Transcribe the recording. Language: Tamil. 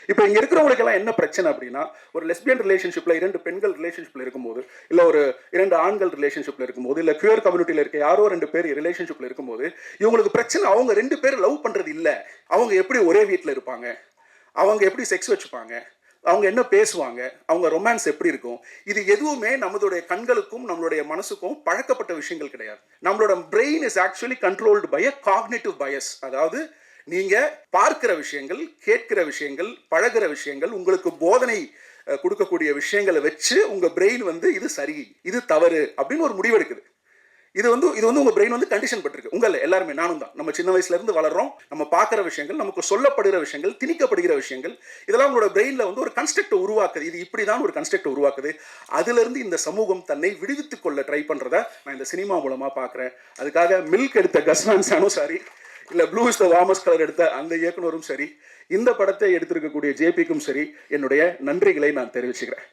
இப்போ இங்க இருக்கிறவங்களுக்கெல்லாம் என்ன பிரச்சனை அப்படின்னா, ஒரு லெஸ்பியன் ரிலேஷன்ஷிப்ல 2 பெண்கள் ரிலேஷன்ஷிப்ல இருக்கும்போது, இல்ல ஒரு 2 ஆண்கள் ரிலேஷன்ஷிப்ல இருக்கும்போது, இல்ல குயர் கம்யூனிட்டில இருக்க யாரோ 2 பேர் ரிலேஷன்ஷிப்ல இருக்கும்போது, இவங்களுக்கு பிரச்சனை அவங்க 2 பேரும் லவ் பண்றது இல்ல. அவங்க எப்படி ஒரே வீட்ல இருப்பாங்க? அவங்க எப்படி செக்ஸ் வச்சுப்பாங்க? அவங்க என்ன பேசுவாங்க? அவங்க ரொமான்ஸ் எப்படி இருக்கும்? இது எதுவுமே நம்மளுடைய கண்களுக்கும் நம்மளுடைய மனசுக்கும் பழக்கப்பட்ட விஷயங்கள் கிடையாது. நம்மளோட brain is actually controlled by uh cognitive bias. அதாவது நீங்க பார்க்கிற விஷயங்கள், கேட்கிற விஷயங்கள், பழகிற விஷயங்கள், உங்களுக்கு போதனை கொடுக்கக்கூடிய விஷயங்களை வச்சு உங்க பிரெயின் வந்து இது சரி, இது தவறு அப்படின்னு ஒரு முடிவெடுக்குது. இது வந்து உங்க பிரெயின் வந்து கண்டிஷன் பட்டிருக்கு. உங்கள எல்லாருமே, நானும் தான். நம்ம சின்ன வயசுல இருந்து வளர்றோம். நம்ம பார்க்குற விஷயங்கள், நமக்கு சொல்லப்படுகிற விஷயங்கள், திணிக்கப்படுகிற விஷயங்கள், இதெல்லாம் உங்களோட பிரெயின்ல வந்து ஒரு கன்ஸ்ட்ரக்ட் உருவாக்குது. இது இப்படிதான் ஒரு கன்ஸ்ட்ரக்ட் உருவாக்குது. அதுல இருந்து இந்த சமூகம் தன்னை விடுவித்துக் கொள்ள ட்ரை பண்றத நான் இந்த சினிமா மூலமா பார்க்குறேன். அதுக்காக மில்க் எடுத்த கஸ்வான் சானும் சரி, இல்ல blue is the warmest colour எடுத்த அந்த இயக்குனரும் சரி, இந்த படத்தை எடுத்திருக்கக்கூடிய ஜேபிக்கும் சரி, என்னுடைய நன்றிகளை நான் தெரிவிச்சுக்கிறேன்.